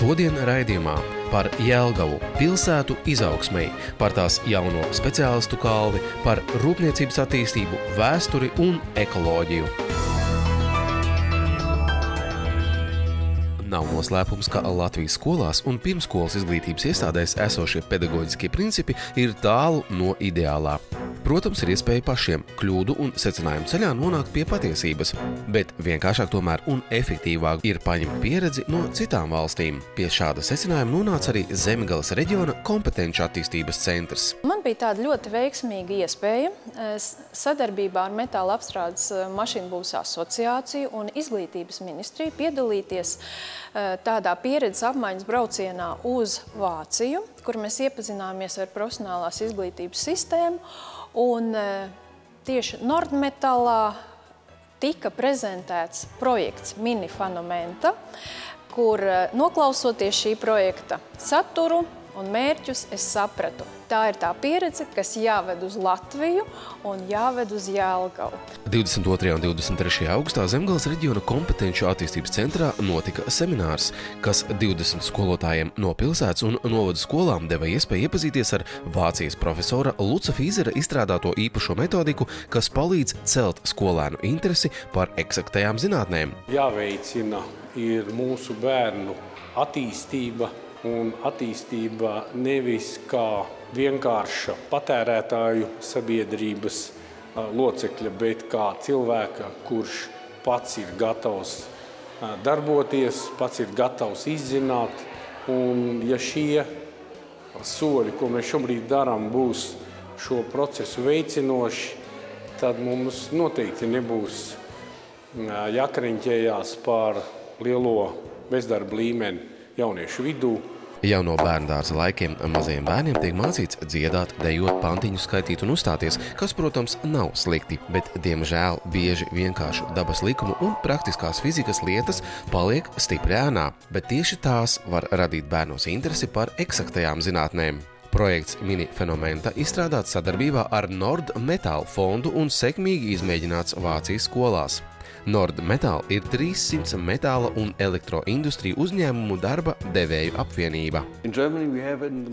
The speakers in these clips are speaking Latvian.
Šodien raidījumā par Jelgavu, pilsētu izaugsmei, par tās jauno speciālistu kalvi, par rūpniecības attīstību, vēsturi un ekoloģiju. Nav noslēpums, ka Latvijas skolās un pirmskolas izglītības iestādēs esošie pedagoģiskie principi ir tālu no ideālā. Protams, ir iespēja pašiem kļūdu un secinājumu ceļā nonākt pie patiesības, bet vienkāršāk tomēr un efektīvāk ir paņemt pieredzi no citām valstīm. Pie šāda secinājuma nonāca arī Zemgales reģiona kompetenču attīstības centrs. Man bija tāda ļoti veiksmīga iespēja sadarbībā ar Metāla apstrādes mašīnbūves asociāciju un izglītības ministriju piedalīties tādā pieredzes apmaiņas braucienā uz Vāciju, kur mēs iepazināmies ar profesionālās izglītības sistēmu. Un tieši Nordmetalā tika prezentēts projekts Mini Fenomenta, kur noklausoties šī projekta saturu un mērķus, es sapratu. Tā ir tā pieredze, kas jāved uz Latviju un jāved uz Jelgavu. 22. un 23. augustā Zemgales reģiona kompetenču attīstības centrā notika seminārs, kas 20 skolotājiem no pilsētas un novadu skolām deva iespēju iepazīties ar Vācijas profesora Luca Fīzera izstrādāto īpašo metodiku, kas palīdz celt skolēnu interesi par eksaktajām zinātnēm. Jāveicina ir mūsu bērnu attīstība, un attīstība nevis kā vienkārša patērētāju sabiedrības locekļa, bet kā cilvēka, kurš pats ir gatavs darboties, pats ir gatavs izzināt. Un ja šie soļi, ko mēs šobrīd darām, būs šo procesu veicinoši, tad mums noteikti nebūs jākariņķējās par lielo bezdarba līmeni jauniešu vidū. Jau no bērndārza laikiem mazajiem bērniem tiek mācīts dziedāt, dejot, pantiņu skaitīt un uzstāties, kas, protams, nav slikti, bet, diemžēl, bieži vienkāršu dabas likumu un praktiskās fizikas lietas paliek stipri ēnā, bet tieši tās var radīt bērnos interesi par eksaktajām zinātnēm. Projekts Mini Fenomenta izstrādāts sadarbībā ar Nordmetal fondu un sekmīgi izmēģināts Vācijas skolās. Nordmetal ir 300 metāla un elektroindustriju uzņēmumu darba devēju apvienība.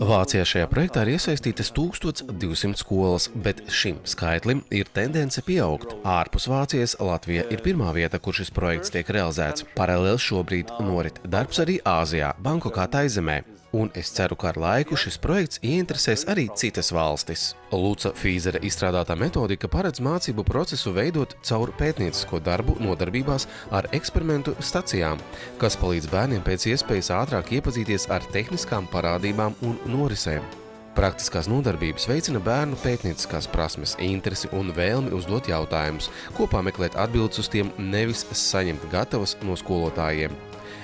Vācijā šajā projektā ir iesaistītas 1200 skolas, bet šim skaitlim ir tendence pieaugt. Ārpus Vācijas Latvija ir pirmā vieta, kur šis projekts tiek realizēts. Paralēli šobrīd norit darbs arī Āzijā, Bankokā, Taizemē. Un es ceru, ka ar laiku šis projekts ieinteresēs arī citas valstis. Luca Fīzera izstrādātā metodika paredz mācību procesu veidot caur pētniecisko darbu nodarbībās ar eksperimentu stacijām, kas palīdz bērniem pēc iespējas ātrāk iepazīties ar tehniskām parādībām un norisēm. Praktiskās nodarbības veicina bērnu pētnieciskās prasmes, interesi un vēlmi uzdot jautājumus, kopā meklēt atbildes uz tiem, nevis saņemt gatavas no skolotājiem.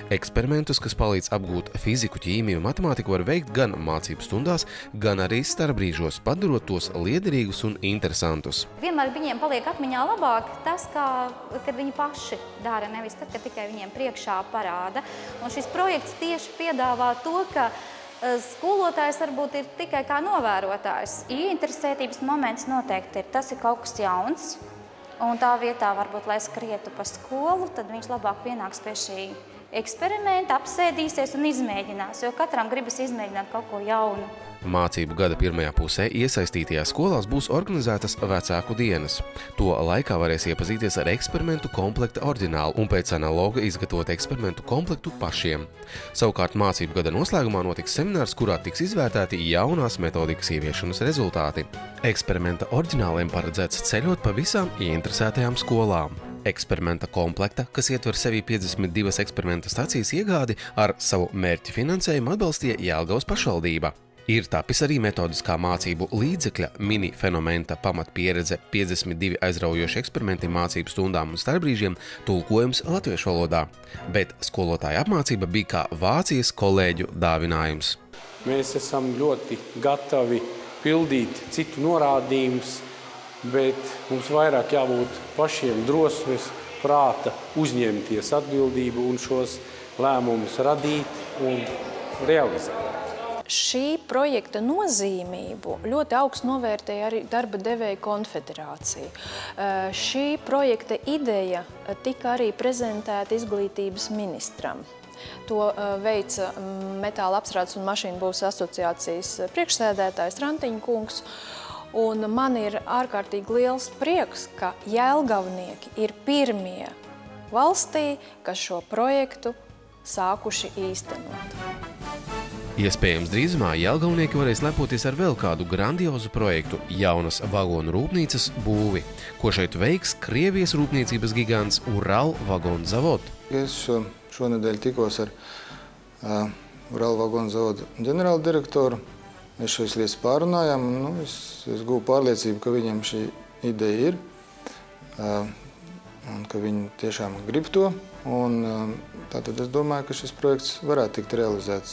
Eksperimentus, kas palīdz apgūt fiziku, ķīmiju un matemātiku, var veikt gan mācību stundās, gan arī starpbrīžos, padarot tos liederīgus un interesantus. Vienmēr viņiem paliek atmiņā labāk tas, kad viņi paši dara, nevis tad, kad tikai viņiem priekšā parāda. Un šis projekts tieši piedāvā to, ka skolotājs varbūt ir tikai kā novērotājs. Ieinteresētības moments noteikti ir. Tas ir kaut kas jauns, un tā vietā varbūt, lai skrietu pa skolu, tad viņš labāk pienāks pie šī eksperimenta, apsēdīsies un izmēģinās, jo katram gribas izmēģināt kaut ko jaunu. Mācību gada pirmajā pusē iesaistītajās skolās būs organizētas vecāku dienas. To laikā varēs iepazīties ar eksperimentu komplekta oriģinālu un pēc analoga izgatavot eksperimentu komplektu pašiem. Savukārt mācību gada noslēgumā notiks seminārs, kurā tiks izvērtēti jaunās metodikas ieviešanas rezultāti. Eksperimenta oriģināliem paredzēts ceļot pa visām ieinteresētajām skolām. Eksperimenta komplekta, kas ietver sevī 52 eksperimenta stacijas iegādi, ar savu mērķi finansējumu atbalstīja Jelgavas pašvaldība. Ir tapis arī metodiskā mācību līdzekļa Mini Fenomenta pamatpieredze 52 aizraujoši eksperimenti mācību stundām un starpbrīžiem tulkojums latviešu valodā, bet skolotāja apmācība bija kā Vācijas kolēģu dāvinājums. Mēs esam ļoti gatavi pildīt citu norādījumus, bet mums vairāk jābūt pašiem drosmes, prāta uzņemties atbildību un šos lēmumus radīt un realizēt. Šī projekta nozīmību ļoti augstu novērtēja arī Darba devēju konfederācija. Šī projekta ideja tika arī prezentēta izglītības ministram. To veica Metāla apstrādes un mašīnu būvs asociācijas priekšsēdētājs Rantiņa kungs. Un man ir ārkārtīgi liels prieks, ka jelgavnieki ir pirmie valstī, kas šo projektu sākuši īstenot. Iespējams, drīzumā jelgavnieki varēs lepoties ar vēl kādu grandiozu projektu – jaunas vagonu rūpnīcas būvi, ko šeit veiks Krievijas rūpniecības gigants Ural Vagonu Zavod. Es šonedēļ tikos ar Ural Vagonu Zavodu ģenerāla direktoru. Mēs šīs lietas pārunājām. Es gūju pārliecību, ka viņiem šī ideja ir un ka viņi tiešām grib to. Tātad es domāju, ka šis projekts varētu tikt realizēts.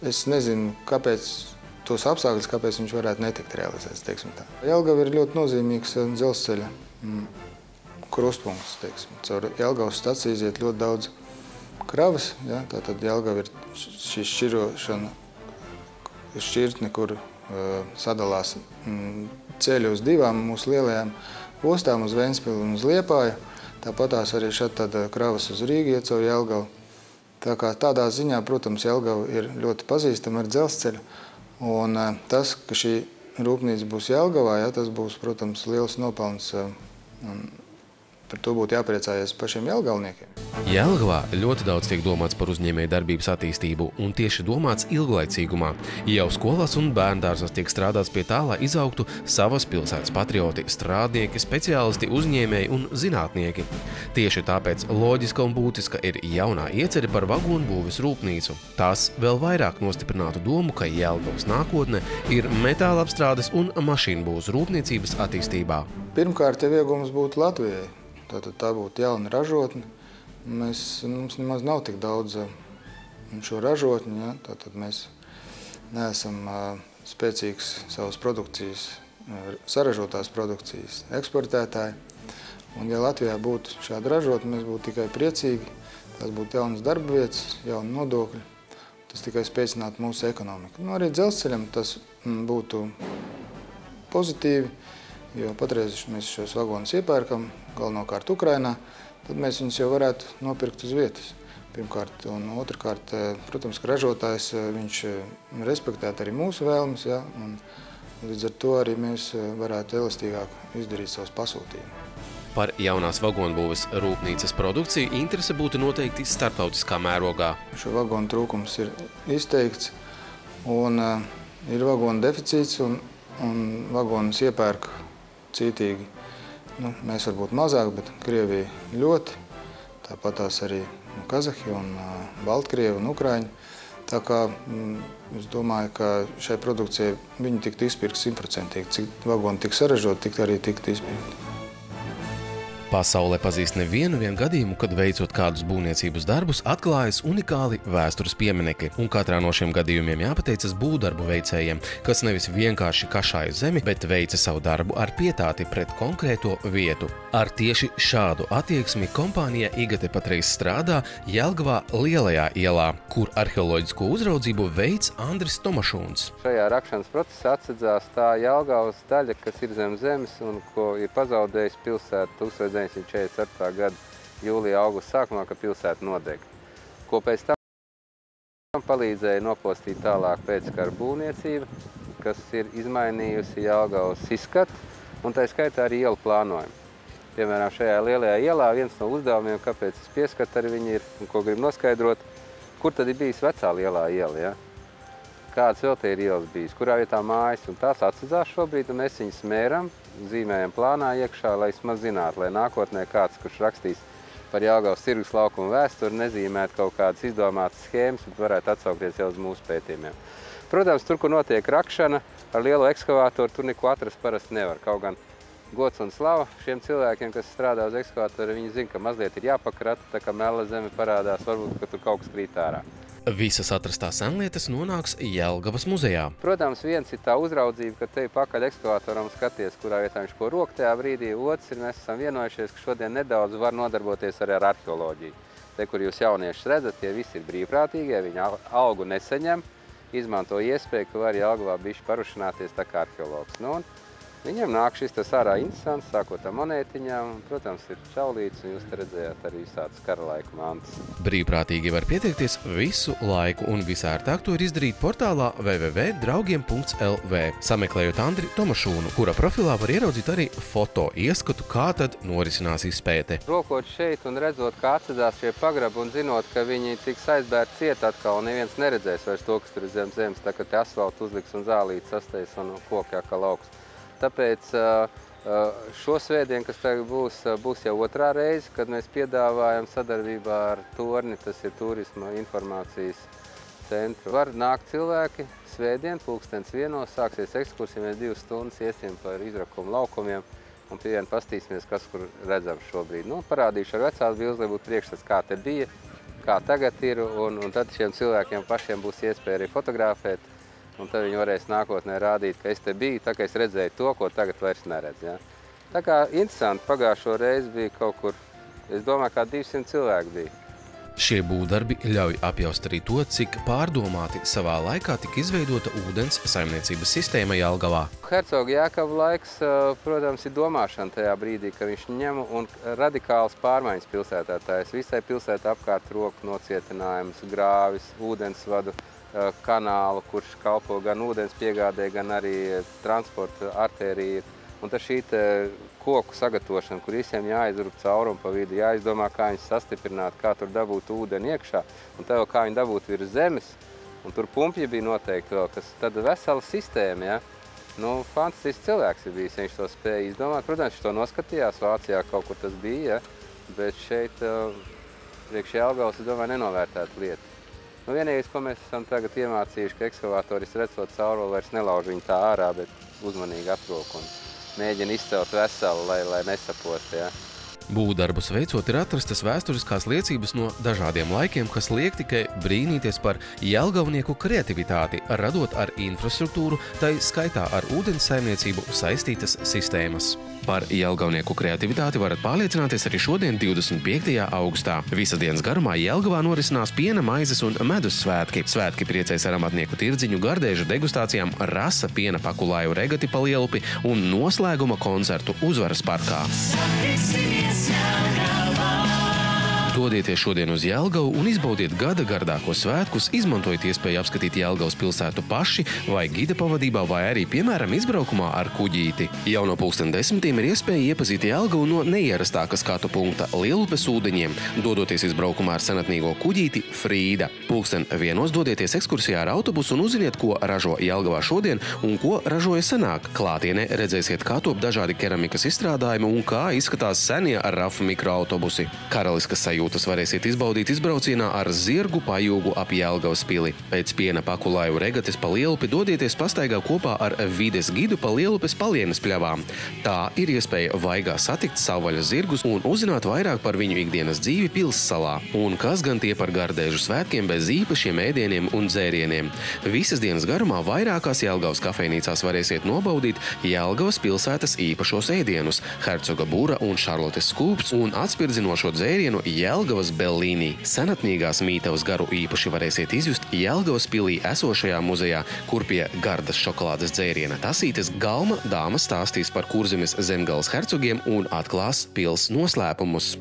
Es nezinu, kāpēc tos apstākļus, kāpēc viņš varētu netikt realizēts, teiksim tā. Jelgava ir ļoti nozīmīgs dzelzceļa krustpunkts, teiksim. Caur Jelgavas staciju iziet ļoti daudz kravas, ja? Tātad Jelgava ir šī šķirtne, kur sadalās ceļi uz divām mūsu lielajām ostām, uz Ventspili un uz Liepāju. Tāpatās arī šeit tāda kravas uz Rīgu iet caur Jelgavu. Tā kā tādā ziņā, protams, Jelgava ir ļoti pazīstama ar dzelzceļu. Un tas, ka šī rūpnīca būs Jelgavā, ja, tas būs, protams, liels nopelns. Par to būtu jāpriecājies pašiem jelgavniekiem. Jelgavā ļoti daudz tiek domāts par uzņēmēju darbības attīstību un tieši domāts ilglaicīgumā. Jau skolās un bērndārzos tiek strādāts pie tā, lai izaugtu savas pilsētas patrioti, strādnieki, speciālisti, uzņēmēji un zinātnieki. Tieši tāpēc loģiska un būtiska ir jaunā iecerē par vagonu būves rūpnīcu. Tas vēl vairāk nostiprinātu domu, ka Jelgavas nākotne ir metāla apstrādes un mašīnu būvs rūpniecības attīstībā. Pirmkārt, ja iegūms būtu Latvijai. Tātad tā būtu jauna ražotne. Mums nemaz nav tik daudz šo ražotņu. Ja? Tātad mēs neesam spēcīgs savas produkcijas, saražotās produkcijas eksportētāji. Un ja Latvijā būtu šāda ražotne, mēs būtu tikai priecīgi. Tās būtu jaunas darba vietas, jauni nodokļi. Tas tikai spēcinātu mūsu ekonomiku. Arī dzelzceļam tas būtu pozitīvi. Jo patreiz mēs šos vagonus iepērkam, galvenokārt Ukrainā, tad mēs viņus jau varētu nopirkt uz vietas. Pirmkārt, un otrkārt, protams, ka ražotājs viņš respektētu arī mūsu vēlmes, ja, un līdz ar to arī mēs varētu elastīgāk izdarīt savus pasūtījumus. Par jaunās vagonbūves rūpnīcas produkciju interese būtu noteikti starptautiskā mērogā. Šo vagonu trūkums ir izteikts, un ir vagonu deficīts, un vagonus iepērk cītīgi. Mēs varbūt mazāk, bet Krievija ļoti. Tāpat tās arī Kazahi un Baltkrievi un Ukraiņi. Tā kā es domāju, ka šai produkcijai viņi tiktu izpirkt 100%. Cik vagoni tik saražot, tik arī tiktu izpirkt. Pasaulē pazīst nevienu gadījumu, kad veicot kādus būvniecības darbus, atklājas unikāli vēstures pieminekļi. Un katrā no šiem gadījumiem jāpateicas būvdarbu veicējiem, kas nevis vienkārši kašāja zemi, bet veica savu darbu ar pietāti pret konkrēto vietu. Ar tieši šādu attieksmi kompānija IGATE patreiz strādā Jelgavā Lielajā ielā, kur arheoloģisko uzraudzību veic Andris Tomašūns. Šajā rakšanas procesā atsedzās tā Jelgavas daļa, kas ir zem zemes un ko ir pazaudējis pilsēta 1944. gada jūlija augusta sākumā, kad pilsēta nodega. Ko pēc tam palīdzēja nopostīt tālāk pēckara būvniecība, kas ir izmainījusi Jelgavas izskatu un tā skaitā arī ielu plānojumu. Piemēram, šajā Lielajā ielā viens no uzdevumiem, kāpēc es pieskatu arī viņi ir, un ko gribu noskaidrot, kur tad ir bijis vecā Lielā iela, ja? Kādas vēl te ir ielas bijis, kurā vietā mājas, un tās atsedzās šobrīd, un mēs viņus mēram, zīmējam plānā iekšā, lai vismaz zinātu, lai nākotnē kāds, kurš rakstīs par Jelgavas tirgus laukumu vēsturi, nezīmētu kaut kādas izdomātas schēmas, bet varētu atsaukties jau uz mūsu pētījumiem. Protams, tur, kur notiek rakšana ar lielo ekskavātoru, tur neko atrast parasti nevar. Kaut gan gods un slava šiem cilvēkiem, kas strādā uz ekskavātoru, viņi zina, ka mazliet ir jāpakrata, tā kā mela zeme parādās, varbūt, ka tur kaut kas krīt ārā. Visas atrastās senlietas nonāks Jelgavas muzejā. Protams, viens ir tā uzraudzība, ka te pakaļ ekskavātoram skaties, kurā vietā viņš ko rok tajā brīdī. Otrs ir, mēs esam vienojušies, ka šodien nedaudz var nodarboties arī ar arheoloģiju. Te, kur jūs jauniešus redzat, tie visi ir brīvprātīgie, viņi algu nesaņem, izmanto iespēju, ka var Jelgavā bišķi parušināties tā kā arheologs. Viņiem nāk šis tas ārā interesants, sākot ar monētiņām, un, protams, ir čaulīts, un jūs te redzējāt arī visādas kara laika mantas. Brīvprātīgi var pieteikties visu laiku, un visērtāk to ir izdarīt portālā www.draugiem.lv, sameklējot Andri Tomašūnu, kura profilā var ieraudzīt arī foto ieskatu, kā tad norisinās izpēte. Rokot šeit un redzot, kā atcedās šie pagrabi, un zinot, ka viņi tiks aizbērti ciet atkal, un neviens neredzēs vairs to, kas tur ir zem zemes, tā kā te asfaltu uzliks un zālīti sasteiz un koki atkal augsts. Tāpēc šo svētdienu, kas tagad būs jau otrā reize, kad mēs piedāvājam sadarbībā ar Torni, tas ir turisma informācijas centru. Var nākt cilvēki svētdien, 1:00, sāksies ekskursija, mēs 2 stundas iesim par izrakumu laukumiem un pie viena pastīsimies, kas kur redzams šobrīd. Nu, parādīšu ar vecās bildes, lai būtu priekšstats, kā te bija, kā tagad ir, un tad šiem cilvēkiem pašiem būs iespēja arī fotografēt. Un tad viņi varēs nākotnē rādīt, ka es te biju, tā kā es redzēju to, ko tagad vairs neredz. Ja? Tā kā interesanti, pagājušo reizi bija kaut kur, es domāju, kā 200 cilvēki bija. Šie būvdarbi ļauj apjaust arī to, cik pārdomāti savā laikā tika izveidota ūdens saimniecības sistēma Jelgavā. Hercoga Jēkaba laiks, protams, ir domāšana tajā brīdī, ka viņš ņem un radikāls pārmaiņas pilsētā. Tā ir visai pilsētā apkārt roku nocietinājums, grāvis, ūdensvadu, kanālu, kurš kalpo gan ūdens piegādē, gan arī transporta artērija. Un tad šī koku sagatavošana, kur visiem jāizrup caurumu pa vidu, jāizdomā, kā viņus sastiprināt, kā tur dabūt ūdeni iekšā, un tev kā viņu dabūt virs zemes. Un tur pumpji bija noteikti vēl, kas tad vesela sistēma, ja? Nu, fantastisks cilvēks ir bijis, ja viņš to spēja izdomāt. Protams, viņš to noskatījās, Vācijā kaut kur tas bija, ja? Bet šeit priekš Jelgavas, es domāju, nenovērtēta lieta. Nu, vienīgais, ko mēs esam tagad iemācījuši, ka ekskavatoris redzot cauruli vairs nelauž viņu tā ārā, bet uzmanīgi atrok un mēģina izcelt veselu, lai nesapost. Ja? Būvdarbus veicot ir atrastas vēsturiskās liecības no dažādiem laikiem, kas liek tikai brīnīties par jelgavnieku kreativitāti, radot ar infrastruktūru, tai skaitā ar ūdens saimniecību saistītas sistēmas. Par jelgavnieku kreativitāti varat pārliecināties arī šodien, 25. augustā. Visas dienas garumā Jelgavā norisinās piena, maizes un medus svētki. Svētki priecēs ar amatnieku tirdziņu, gardēžu degustācijām, rasa piena pakulāju regati pa Lielupi un noslēguma koncertu Uzvaras parkā. Dodieties šodien uz Jelgavu un izbaudiet gada gardākos svētkus, izmantojiet iespēju apskatīt Jelgavas pilsētu paši vai gida pavadībā vai arī, piemēram, izbraukumā ar kuģīti. Jau no 10:00 ir iespēja iepazīt Jelgavu no neierastāka skatu punkta Lielupes ūdeņiem, dodoties izbraukumā ar senatnīgo kuģīti Frīda. 1:00 dodieties ekskursijā ar autobusu un uzziniet, ko ražo Jelgavā šodien un ko ražoja senāk. Klātienē redzēsiet, kā top dažādi keramikas izstrādājumi un kā izskatās senie RAF mikroautobusi. Karaliskas sajūtas varēsiet izbaudīt izbraucienā ar zirgu pajūgu ap Jelgavas pili. Pēc piena pakulāju regates pa Lielupi dodieties pastaigā kopā ar vides gidu pa Lielupes palienes pļavām. Tā ir iespēja vaigā satikt savvaļas zirgus un uzzināt vairāk par viņu ikdienas dzīvi Pilssalā. Un kas gan tie par gardēžu svētkiem bez īpašiem ēdieniem un dzērieniem. Visas dienas garumā vairākās Jelgavas kafejnīcās varēsiet nobaudīt Jelgavas pilsētas īpašos ēdienus – Hercoga bura un Šarlotes skūpsts un atspirdzinošo dzērienu Jelgavas Bellīnī. Senatnīgās mītavas garu īpaši varēsiet izjust Jelgavas pilī esošajā muzejā, kur pie gardas šokolādes dzēriena tasītes Galma dāma stāstīs par Kurzemes zemgales hercogiem un atklās pils noslēpumus.